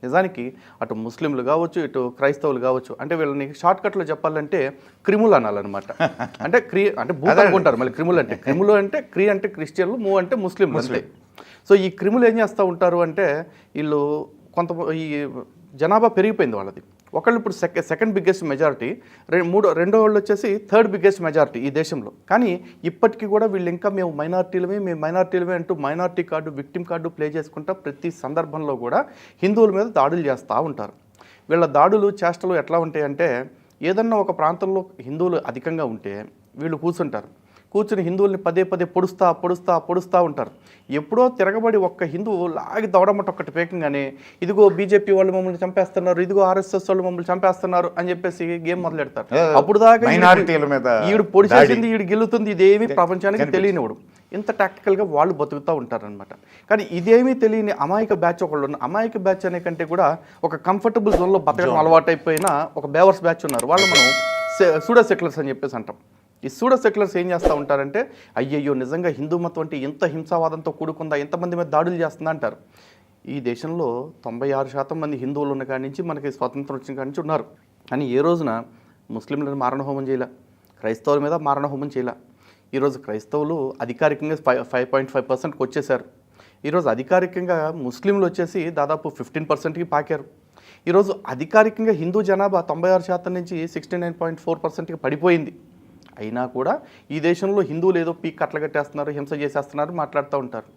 నిజానికి అటు ముస్లింలు కావచ్చు, ఇటు క్రైస్తవులు కావచ్చు, అంటే వీళ్ళని షార్ట్కట్లో చెప్పాలంటే క్రిములు అనాలన్నమాట. అంటే అంటే భూత అనుకుంటారు మళ్ళీ క్రిములు అంటే అంటే క్రిస్టియన్లు, అంటే ముస్లింలు అంతే. సో ఈ క్రిములు ఏం చేస్తూ ఉంటారు అంటే వీళ్ళు ఈ జనాభా పెరిగిపోయింది వాళ్ళది. ఒకళ్ళు ఇప్పుడు సెకండ్ బిగ్గెస్ట్ మెజారిటీ, రెండో వాళ్ళు వచ్చేసి థర్డ్ బిగ్గెస్ట్ మెజారిటీ ఈ దేశంలో. కానీ ఇప్పటికీ కూడా వీళ్ళు ఇంకా మేము మైనార్టీలమే అంటూ minority card, victim card play చేసుకుంటా ప్రతి సందర్భంలో కూడా హిందువుల మీద దాడులు చేస్తూ ఉంటారు. వీళ్ళ దాడులు చేష్టలు ఎట్లా ఉంటాయంటే, ఏదన్నా ఒక ప్రాంతంలో హిందువులు అధికంగా ఉంటే వీళ్ళు కూర్చుని హిందువుల్ని పదే పొడుస్తూ ఉంటారు. ఎప్పుడో తిరగబడి ఒక్క హిందువు లాగి దవడమట ఒక్కటి పేకంగానే ఇదిగో బీజేపీ వాళ్ళు మమ్మల్ని చంపేస్తున్నారు, ఇదిగో ఆర్ఎస్ఎస్ వాళ్ళు మమ్మల్ని చంపేస్తున్నారు అని చెప్పేసి గేమ్ మొదలెడతారు. అప్పుడు దాకా ఈడు పొడిచేసింది, ఈడు గెలుతుంది, ఇదేమీ ప్రపంచానికి తెలియనివాడు. ఇంత టాక్టికల్గా వాళ్ళు బతుకుతూ ఉంటారనమాట. కానీ ఇదేమీ తెలియని అమాయక బ్యాచ్ ఒకళ్ళు ఉన్నారు. అమాయక బ్యాచ్ అనే కంటే కూడా ఒక కంఫర్టబుల్ జోన్లో బతకడం అలవాటైపోయిన ఒక బేవర్స్ బ్యాచ్ ఉన్నారు. వాళ్ళు మనం సూడో సెక్యులర్స్ అని చెప్పేసి అంటాం. ఈ సూడో సెక్యులర్స్ ఏం చేస్తూ ఉంటారంటే, అయ్యయ్యో నిజంగా హిందూ మతం అంటే ఎంత హింసావాదంతో కూడుకుందా, ఎంతమంది మీద దాడులు చేస్తుందా అంటారు. ఈ దేశంలో 96% మంది హిందువులు ఉన్న కాడి నుంచి మనకి స్వాతంత్రం వచ్చిన కాడి నుంచి ఉన్నారు. కానీ ఏ రోజున ముస్లింలను మారణహోమం చేయాల, క్రైస్తవుల మీద మారణహోమం చేయాల. ఈరోజు క్రైస్తవులు అధికారికంగా 5.5%కి వచ్చేసారు. ఈరోజు అధికారికంగా ముస్లింలు వచ్చేసి దాదాపు 15%కి పాకారు. ఈరోజు అధికారికంగా హిందూ జనాభా 96% నుంచి 69.4%కి పడిపోయింది. అయినా కూడా ఈ దేశంలో హిందువులు ఏదో పీక్ కట్టలు కట్టేస్తున్నారు, హింస చేసేస్తున్నారు మాట్లాడుతూ ఉంటారు.